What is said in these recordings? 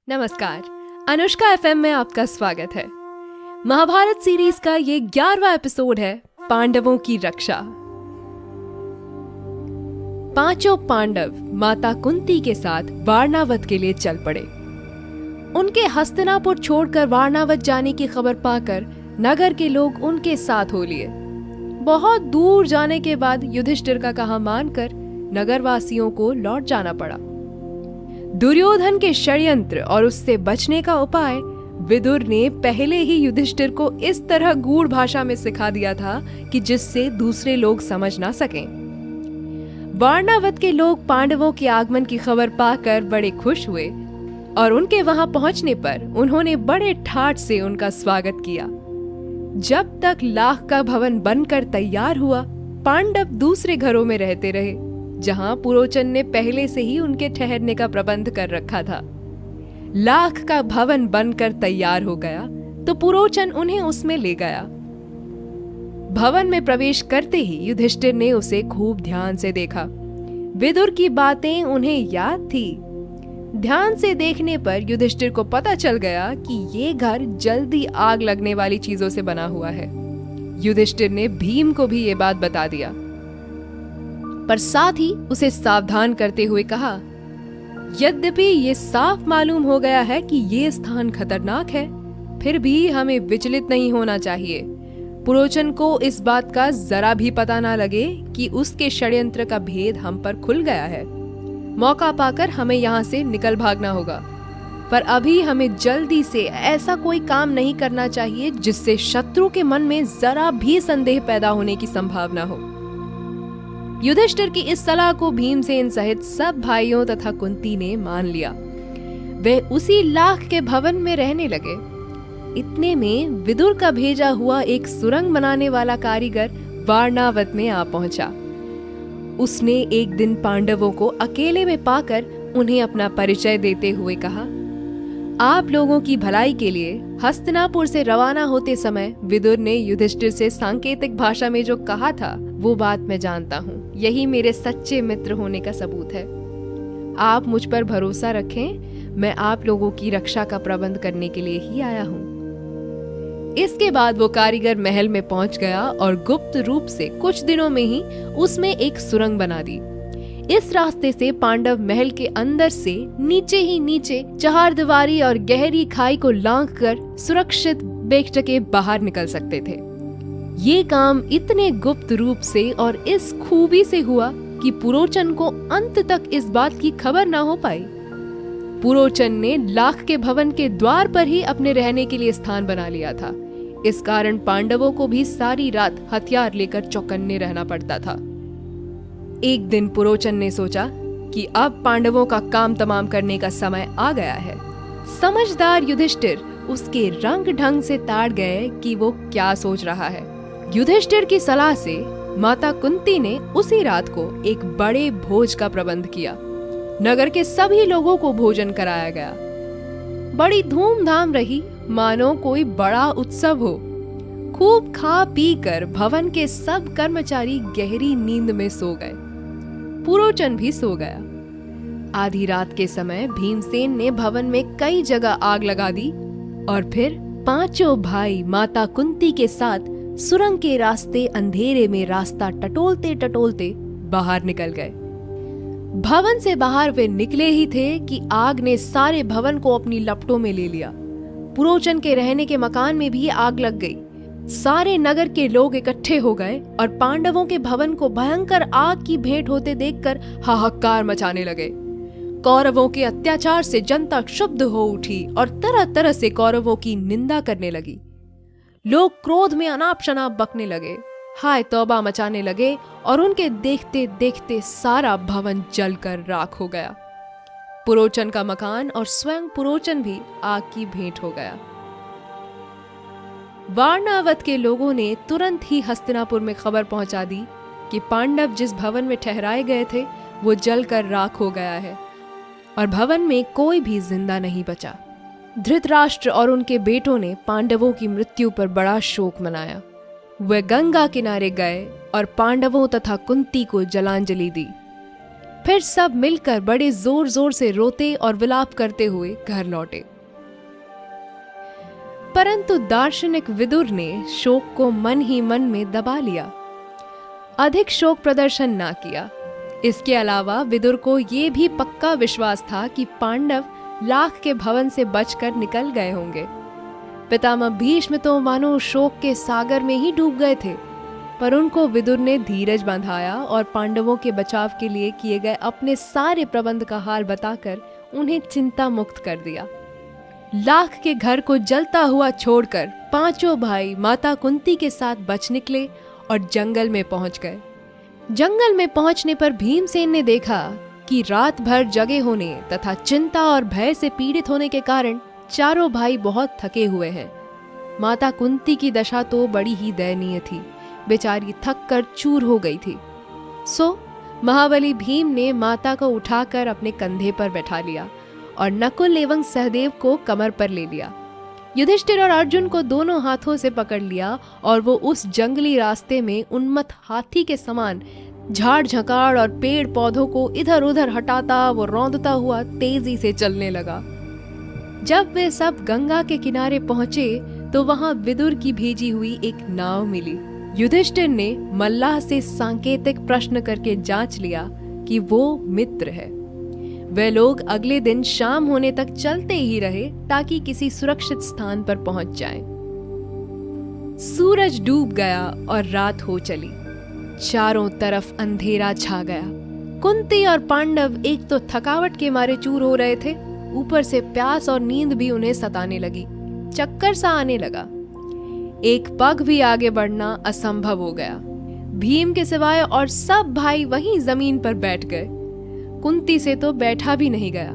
नमस्कार, अनुष्का एफएम में आपका स्वागत है। महाभारत सीरीज का ये 11वां एपिसोड है पांडवों की रक्षा। पांचों पांडव माता कुंती के साथ वारणावत के लिए चल पड़े। उनके हस्तिनापुर छोड़कर वारणावत जाने की खबर पाकर नगर के लोग उनके साथ हो लिए। बहुत दूर जाने के बाद युधिष्ठिर का कहा मानकर नगरवासियों को लौट जाना पड़ा। दुर्योधन के षड्यंत्र और उससे बचने का उपाय विदुर ने पहले ही युधिष्ठिर को इस तरह गूढ़ भाषा में सिखा दिया था कि जिससे दूसरे लोग समझ ना सकें। वारणावत के लोग पांडवों के आगमन की खबर पाकर बड़े खुश हुए और उनके वहां पहुंचने पर उन्होंने बड़े ठाठ से उनका स्वागत किया। जब तक लाख का भवन बनकर तैयार हुआ, पांडव दूसरे घरों में रहते रहे, जहां पुरोचन ने पहले से ही उनके ठहरने का प्रबंध कर रखा था। लाख का भवन बनकर तैयार हो गया तो पुरोचन उन्हें उसमें ले गया। भवन में प्रवेश करते ही युधिष्ठिर ने उसे खूब ध्यान से देखा। विदुर की बातें उन्हें याद थी। ध्यान से देखने पर युधिष्ठिर को पता चल गया कि ये घर जल्दी आग लगने वाली चीजों से बना हुआ है। युधिष्ठिर ने भीम को भी ये बात बता दिया, पर साथ ही उसे सावधान करते हुए कहा, यद्यपि ये साफ मालूम हो गया है कि ये स्थान खतरनाक है, फिर भी हमें विचलित नहीं होना चाहिए। पुरोचन को इस बात का जरा भी पता ना लगे कि उसके षड्यंत्र का भेद हम पर खुल गया है। मौका पाकर हमें यहाँ से निकल भागना होगा, पर अभी हमें जल्दी से ऐसा कोई काम नहीं करना चाहिए जिससे शत्रु के मन में जरा भी संदेह पैदा होने की संभावना हो। युधिष्ठिर की इस सलाह को भीमसेन सहित सब भाइयों तथा कुंती ने मान लिया। वे उसी लाख के भवन में रहने लगे। इतने में विदुर का भेजा हुआ एक सुरंग बनाने वाला कारीगर वारणावत में आ पहुंचा। उसने एक दिन पांडवों को अकेले में पाकर उन्हें अपना परिचय देते हुए कहा, आप लोगों की भलाई के लिए हस्तिनापुर से रवाना होते समय विदुर ने युधिष्ठिर से सांकेतिक भाषा में जो कहा था वो बात मैं जानता हूँ। यही मेरे सच्चे मित्र होने का सबूत है। आप मुझ पर भरोसा रखें, मैं आप लोगों की रक्षा का प्रबंध करने के लिए ही आया हूँ। इसके बाद वो कारीगर महल में पहुंच गया और गुप्त रूप से कुछ दिनों में ही उसमें एक सुरंग बना दी। इस रास्ते से पांडव महल के अंदर से नीचे ही नीचे चहारदीवारी और गहरी खाई को लांघकर सुरक्षित बेखटके बाहर निकल सकते थे। ये काम इतने गुप्त रूप से और इस खूबी से हुआ कि पुरोचन को अंत तक इस बात की खबर ना हो पाई। पुरोचन ने लाख के भवन के द्वार पर ही अपने रहने के लिए स्थान बना लिया था। इस कारण पांडवों को भी सारी रात हथियार लेकर चौकन्ने रहना पड़ता था। एक दिन पुरोचन ने सोचा कि अब पांडवों का काम तमाम करने का समय आ गया है। समझदार युधिष्ठिर उसके रंग ढंग से ताड़ गए कि वो क्या सोच रहा है। युधिष्ठिर की सलाह से माता कुंती ने उसी रात को एक बड़े भोज का प्रबंध किया। नगर के सभी लोगों को भोजन कराया गया। बड़ी धूमधाम रही, मानो कोई बड़ा उत्सव हो। खूब खा पी कर भवन के सब कर्मचारी गहरी नींद में सो गए। पुरोचन भी सो गया। आधी रात के समय भीमसेन ने भवन में कई जगह आग लगा दी और फिर पांचों भाई माता कुंती के साथ सुरंग के रास्ते अंधेरे में रास्ता टटोलते टटोलते बाहर निकल गए। भवन से बाहर वे निकले ही थे कि आग ने सारे भवन को अपनी लपटों में ले लिया। पुरोचन के रहने के मकान में भी आग लग गई। सारे नगर के लोग इकट्ठे हो गए और पांडवों के भवन को भयंकर आग की भेंट होते देखकर हाहाकार मचाने लगे। कौरवों के अत्याचार से जनता क्षुब्ध हो उठी और तरह तरह से कौरवों की निंदा करने लगी। लोग क्रोध में अनाप शनाप बकने लगे, हाय तौबा मचाने लगे और उनके देखते देखते सारा भवन जलकर राख हो गया। पुरोचन का मकान और स्वयं पुरोचन भी आग की भेंट हो गया। वारणावत के लोगों ने तुरंत ही हस्तिनापुर में खबर पहुंचा दी कि पांडव जिस भवन में ठहराए गए थे वो जलकर राख हो गया है और भवन में कोई भी जिंदा नहीं बचा। धृतराष्ट्र और उनके बेटों ने पांडवों की मृत्यु पर बड़ा शोक मनाया। वे गंगा किनारे गए और पांडवों तथा कुंती को जलांजलि दी। फिर सब मिलकर बड़े जोर जोर से रोते और विलाप करते हुए घर लौटे। परंतु दार्शनिक विदुर ने शोक को मन ही मन में दबा लिया, अधिक शोक प्रदर्शन ना किया। इसके अलावा विदुर को यह भी पक्का विश्वास था कि पांडव लाख के भवन से बचकर निकल गए होंगे। पितामह भीष्म तो मानो शोक के सागर में ही डूब गए थे, पर उनको विदुर ने धीरज बंधाया और पांडवों के बचाव के लिए किए गए अपने सारे प्रबंध का हाल बताकर उन्हें चिंता मुक्त कर दिया। लाख के घर को जलता हुआ छोड़कर पांचों भाई माता कुंती के साथ बच निकले और जंगल में पहुंच गए। जंगल में पहुंचने पर भीमसेन ने देखा कि रात भर जगे होने तथा चिंता और भय से पीड़ित होने के कारण चारों भाई बहुत थके हुए हैं। माता कुंती की दशा तो बड़ी ही दयनीय थी, बेचारी थक कर चूर हो गई थी। सो महाबली भीम ने माता को उठाकर अपने कंधे पर बैठा लिया और नकुल एवं सहदेव को कमर पर ले लिया। युधिष्ठिर और अर्जुन को दोनों हाथों से पकड़ लिया और वो उस जंगली रास्ते में उन्मत्त हाथी के समान झाड़ झकाड़ और पेड़ पौधों को इधर उधर हटाता वो रौंदता हुआ तेजी से चलने लगा। जब वे सब गंगा के किनारे पहुंचे तो वहां विदुर की भेजी हुई एक नाव मिली। युधिष्ठिर ने मल्लाह से सांकेतिक प्रश्न करके जांच लिया कि वो मित्र है। वे लोग अगले दिन शाम होने तक चलते ही रहे ताकि किसी सुरक्षित स्थान पर पहुंच जाएं। सूरज डूब गया और रात हो चली। चारों तरफ अंधेरा छा गया। कुंती और पांडव एक तो थकावट के मारे चूर हो रहे थे, ऊपर से प्यास और नींद भी उन्हें सताने लगी। चक्कर सा आने लगा। एक पग भी आगे बढ़ना असंभव हो गया। भीम के सिवाय और सब भाई वहीं जमीन पर बैठ गए। कुंती से तो बैठा भी नहीं गया।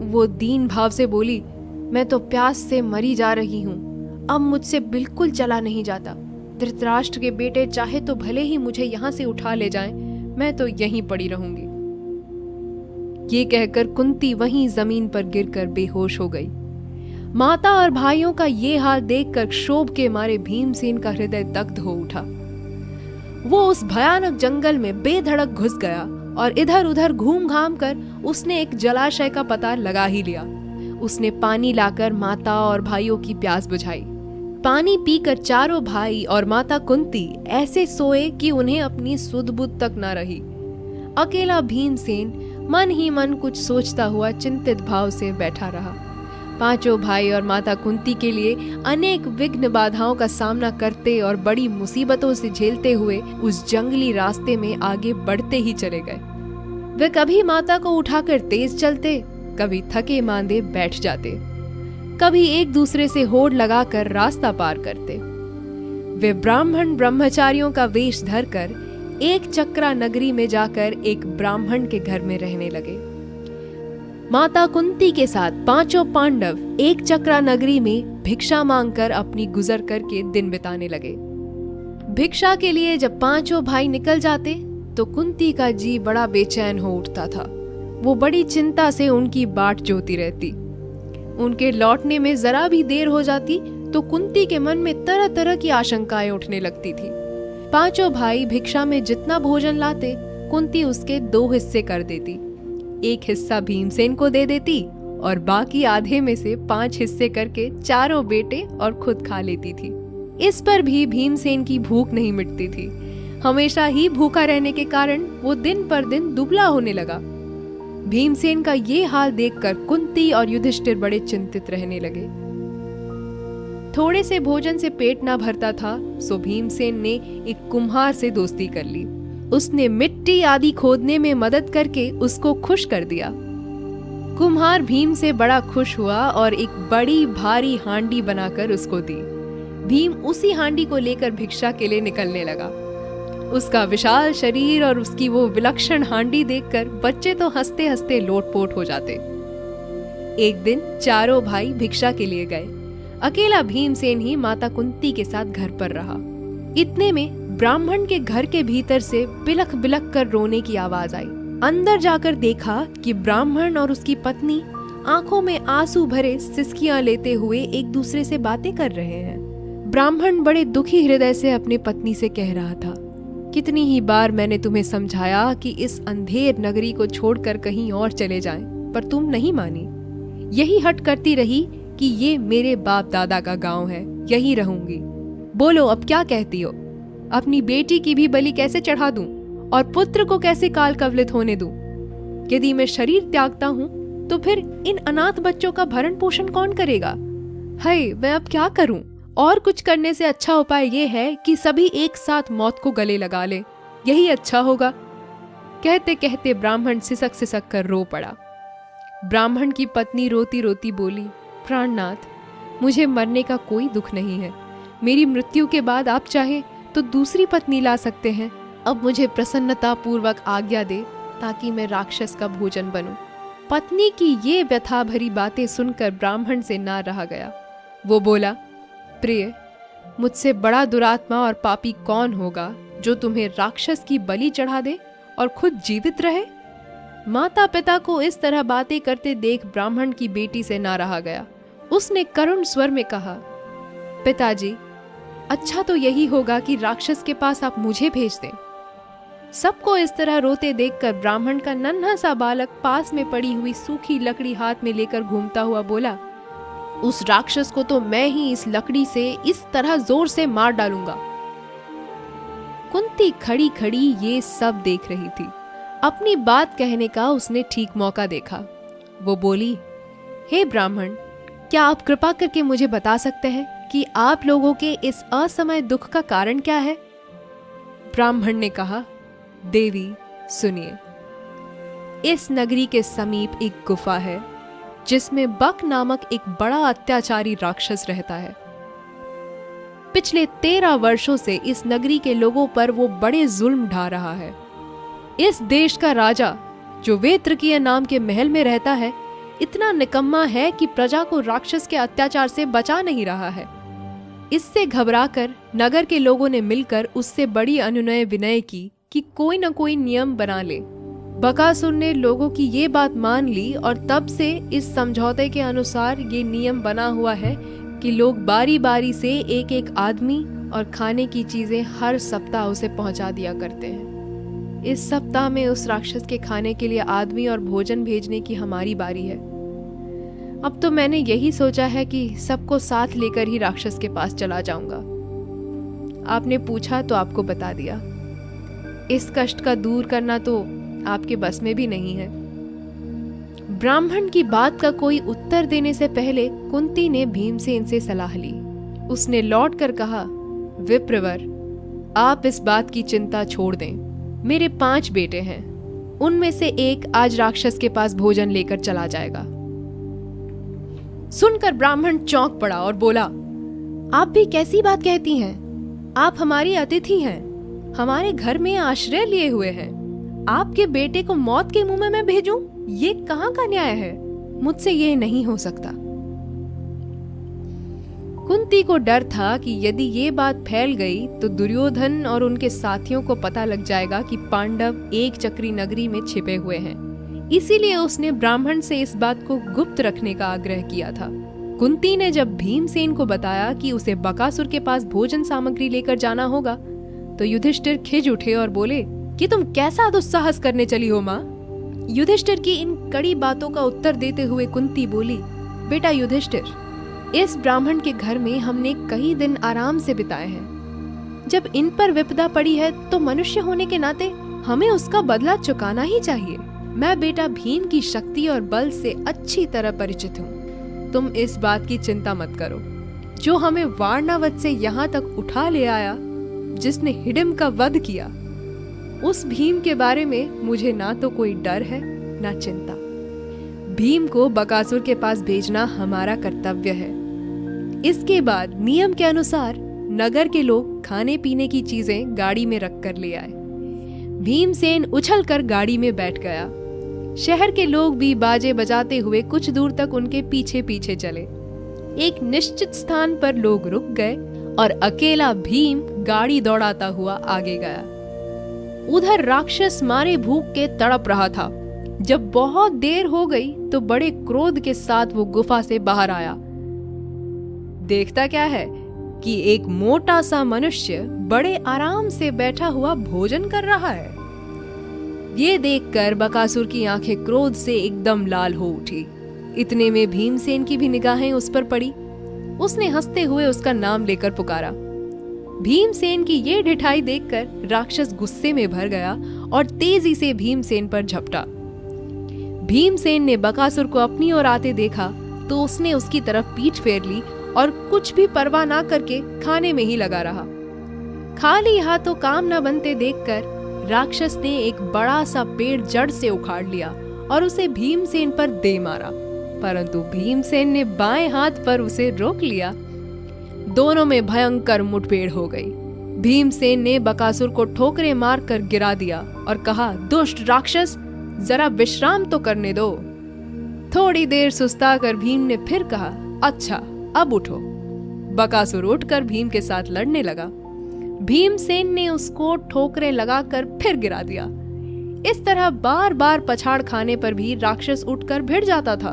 वो दीन भाव से बोली, मैं तो प्यास से मरी जा रही हूं, अब मुझसे बिल्कुल चला नहीं जाता। धृतराष्ट्र के बेटे चाहे तो भले ही मुझे यहाँ से उठा ले जाएं, मैं तो यहीं पड़ी रहूंगी। ये कहकर कुंती वहीं जमीन पर गिरकर बेहोश हो गई। माता और भाइयों का ये हाल देखकर क्षोभ के मारे भीमसेन का हृदय दग्ध हो उठा। वो उस भयानक जंगल में बेधड़क घुस गया और इधर उधर घूम घाम कर उसने एक जलाशय का पता लगा ही लिया। उसने पानी लाकर माता और भाइयों की प्यास बुझाई। पानी पीकर चारों भाई और माता कुंती ऐसे सोए कि उन्हें अपनी सुध बुध तक न रही। अकेला भीमसेन मन ही मन कुछ सोचता हुआ चिंतित भाव से बैठा रहा। पांचों भाई और माता कुंती के लिए अनेक विघ्न बाधाओं का सामना करते और बड़ी मुसीबतों से झेलते हुए उस जंगली रास्ते में आगे बढ़ते ही चले गए। वे कभी माता को उठाकर तेज चलते, कभी थके मांदे बैठ जाते, कभी एक दूसरे से होड़ लगाकर रास्ता पार करते। वे ब्राह्मण ब्रह्मचारियों का वेश धरकर एक चक्रा नगरी में जाकर एक ब्राह्मण के घर में रहने लगे। माता कुंती के साथ पांचों पांडव एक चक्रा नगरी में भिक्षा मांगकर अपनी गुजर करके दिन बिताने लगे। भिक्षा के लिए जब पांचों भाई निकल जाते तो कुंती का जी बड़ा बेचैन हो उठता था। वो बड़ी चिंता से उनकी बाट जोती रहती। उनके लौटने में जरा भी देर हो जाती तो कुंती के मन में तरह तरह की आशंकाएं उठने लगती थी। पांचों भाई भिक्षा में जितना भोजन लाते कुंती उसके 2 हिस्से कर देती। एक हिस्सा भीमसेन को दे देती और बाकी आधे में से 5 हिस्से करके चारों बेटे और खुद खा लेती थी। इस पर भी भीमसेन की भूख नहीं मिटती थी। हमेशा ही भूखा रहने के कारण वो दिन पर दिन दुबला होने लगा। भीमसेन का ये हाल देखकर कुंती और युधिष्ठिर बड़े चिंतित रहने लगे। थोड़े से भोजन से पेट ना भरता था, सो भीमसेन ने एक कुम्हार से दोस्ती कर ली। उसने मिट्टी आदि खोदने में मदद करके उसको खुश कर दिया। कुम्हार भीम से बड़ा खुश हुआ और एक बड़ी भारी हांडी बनाकर उसको दी। भीम उसी हांडी को लेकर भिक्षा के लिए निकलने लगा। उसका विशाल शरीर और उसकी वो विलक्षण हांडी देखकर बच्चे तो हंसते हंसते लोटपोट हो जाते। एक दिन चारों भाई भिक्षा के लिए गए। अकेला भीमसेन ही माता कुंती के साथ घर पर रहा। इतने में ब्राह्मण के घर के भीतर से बिलख बिलख कर रोने की आवाज आई। अंदर जाकर देखा कि ब्राह्मण और उसकी पत्नी आंखों में आंसू भरे सिसकियां लेते हुए एक दूसरे से बातें कर रहे हैं। ब्राह्मण बड़े दुखी हृदय से अपनी पत्नी से कह रहा था, कितनी ही बार मैंने तुम्हें समझाया कि इस अंधेर नगरी को छोड़कर कहीं और चले जाएं, पर तुम नहीं मानी। यही हट करती रही कि ये मेरे बाप दादा का गांव है, यहीं रहूंगी। बोलो अब क्या कहती हो? अपनी बेटी की भी बलि कैसे चढ़ा दूं और पुत्र को कैसे काल कवलित होने दूं? यदि मैं शरीर त्यागता हूं तो फिर इन अनाथ बच्चों का भरण पोषण कौन करेगा? हाय, मैं अब क्या करूं? और कुछ करने से अच्छा उपाय ये है कि सभी एक साथ मौत को गले लगा ले, यही अच्छा होगा। कहते कहते ब्राह्मण सिसक सिसक कर रो पड़ा। ब्राह्मण की पत्नी रोती रोती बोली, प्राणनाथ, मुझे मरने का कोई दुख नहीं है। मेरी मृत्यु के बाद आप चाहे तो दूसरी पत्नी ला सकते हैं। अब मुझे प्रसन्नता पूर्वक आज्ञा दे ताकि मैं राक्षस का भोजन बनूं। पत्नी की ये व्यथा भरी बातें सुनकर ब्राह्मण से ना रहा गया। वो बोला, प्रिय, मुझसे बड़ा दुरात्मा और पापी कौन होगा जो तुम्हें राक्षस की बलि चढ़ा दे और खुद जीवित रहे? माता पिता को इस तरह बातें करते देख ब्राह्मण की बेटी से ना रहा गया। उसने करुण स्वर में कहा, पिताजी, अच्छा तो यही होगा कि राक्षस के पास आप मुझे भेज दें। सबको इस तरह रोते देखकर ब्राह्मण का नन्हा सा बालक पास में पड़ी हुई सूखी लकड़ी हाथ में लेकर घूमता हुआ बोला, उस राक्षस को तो मैं ही इस लकड़ी से इस तरह जोर से मार डालूंगा। कुंती खड़ी खड़ी ये सब देख रही थी। अपनी बात कहने का उसने ठीक मौका देखा। वो बोली, हे ब्राह्मण, क्या आप कृपा करके मुझे बता सकते हैं कि आप लोगों के इस असमय दुख का कारण क्या है? ब्राह्मण ने कहा, देवी सुनिए, इस नगरी के समीप एक गुफा है जिसमें बक नामक एक बड़ा अत्याचारी राक्षस रहता है। पिछले 13 वर्षों से इस नगरी के लोगों पर वो बड़े जुल्म ढा रहा है। इस देश का राजा, जो वेत्रकीय नाम के महल में रहता है, इतना निकम्मा है कि प्रजा को राक्षस के अत्याचार से बचा नहीं रहा है। इससे घबराकर नगर के लोगों ने मिलकर उससे बड़ी अनुनय विनय की कि कोई न कोई नियम बना ले। बकासुर ने लोगों की ये बात मान ली और तब से इस समझौते के अनुसार ये नियम बना हुआ है कि लोग बारी बारी से एक एक आदमी और खाने की चीजें हर सप्ताह उसे पहुंचा दिया करते हैं। इस सप्ताह में उस राक्षस के खाने के लिए आदमी और भोजन भेजने की हमारी बारी है। अब तो मैंने यही सोचा है कि सबको साथ लेकर ही राक्षस के पास चला जाऊंगा। आपने पूछा तो आपको बता दिया। इस कष्ट का दूर करना तो आपके बस में भी नहीं है। ब्राह्मण की बात का कोई उत्तर देने से पहले कुंती ने भीमसेन से सलाह ली। उसने लौट कर कहा, विप्रवर, आप इस बात की चिंता छोड़ दें। मेरे 5 बेटे हैं, उनमें से एक आज राक्षस के पास भोजन लेकर चला जाएगा। सुनकर ब्राह्मण चौंक पड़ा और बोला, आप भी कैसी बात कहती हैं? आप हमारी अतिथि हैं, हमारे घर में आश्रय लिए हुए हैं। आपके बेटे को मौत के मुंह में मैं भेजूं? ये कहाँ का न्याय है? मुझसे ये नहीं हो सकता। कुंती को डर था कि यदि ये बात फैल गई तो दुर्योधन और उनके साथियों को पता लग जाएगा कि पांडव एक चक्री नगरी में छिपे हुए हैं। इसीलिए उसने ब्राह्मण से इस बात को गुप्त रखने का आग्रह किया था। कुंती ने जब भीमसेन को बताया कि उसे बकासुर के पास भोजन सामग्री लेकर जाना होगा तो युधिष्ठिर खिज उठे और बोले कि तुम कैसा दुस्साहस करने चली हो माँ? युधिष्ठिर की इन कड़ी बातों का उत्तर देते हुए कुंती बोली, बेटा युधिष्ठिर, इस ब्राह्मण के घर में हमने कई दिन आराम से बिताए हैं। जब इन पर विपदा पड़ी है तो मनुष्य होने के नाते हमें उसका बदला चुकाना ही चाहिए। मैं बेटा भीम की शक्ति और बल से अच्छी तरह परिचित हूँ। तुम इस बात की चिंता मत करो। जो हमें वारणावत से यहाँ तक उठा ले आया, जिसने हिडिंब का वध किया, उस भीम के बारे में मुझे ना तो कोई डर है ना चिंता। भीम को बकासुर के पास भेजना हमारा कर्तव्य है। इसके बाद नियम के अनुसार नगर के लोग खाने पीने की चीजें गाड़ी में रख कर ले आए। भीमसेन उछलकर गाड़ी में बैठ गया। शहर के लोग भी बाजे बजाते हुए कुछ दूर तक उनके पीछे पीछे चले। एक निश्चित स्थान पर लोग रुक गए और अकेला भीम गाड़ी दौड़ाता हुआ आगे गया। उधर राक्षस मारे भूख के तड़प रहा था। जब बहुत देर हो गई तो बड़े क्रोध के साथ वो गुफा से बाहर आया। देखता क्या है, कि एक मोटा सा मनुष्य बड़े आराम से बैठा हुआ भोजन कर रहा है। ये देखकर बकासुर की आंखें क्रोध से एकदम लाल हो उठी। इतने में भीमसेन की भी निगाहें उस पर पड़ी। उसने हंसते हुए उसका नाम लेकर पुकारा। भीमसेन की ये ढिठाई देखकर राक्षस गुस्से में भर गया और तेजी से भीमसेन पर झपटा। भीमसेन ने बकासुर को अपनी ओर आते देखा तो उसने उसकी तरफ पीठ फेर ली और कुछ भी परवाह ना करके खाने में ही लगा रहा। खाली हाथों काम न बनते देखकर राक्षस ने एक बड़ा सा पेड़ जड़ से उखाड़ लिया और उसे भीमसेन पर दे मारा, परंतु भीमसेन ने बाएं हाथ पर उसे रोक लिया। दोनों में भयंकर मुठभेड़ हो गई। भीमसेन ने बकासुर को ठोकरें मारकर गिरा दिया और कहा, दुष्ट राक्षस, जरा विश्राम तो करने दो। थोड़ी देर सुस्ता कर भीम ने फिर कहा, अच्छा अब उठो। बकासुर उठकर भीम के साथ लड़ने लगा। भीमसेन ने उसको ठोकरें लगाकर फिर गिरा दिया। इस तरह बार बार पछाड़ खाने पर भी राक्षस उठकर भिड़ जाता था।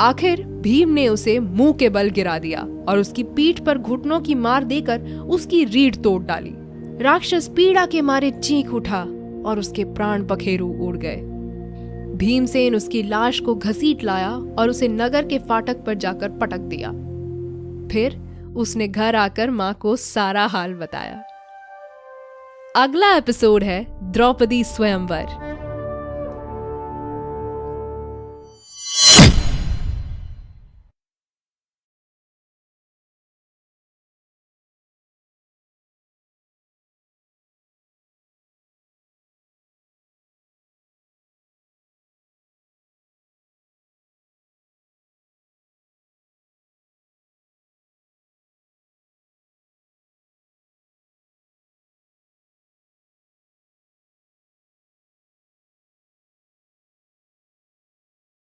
आखिर भीम ने उसे मुंह के बल गिरा दिया और उसकी पीठ पर घुटनों की मार देकर उसकी रीढ़ तोड़ डाली। राक्षस पीड़ा के मारे चीख उठा और उसके प्राण पखेरु उड़ गए। भीमसेन उसकी लाश को घसीट लाया और उसे नगर के फाटक पर जाकर पटक दिया। फिर उसने घर आकर मां को सारा हाल बताया। अगला एपिसोड है द्रौपदी स्वयंवर।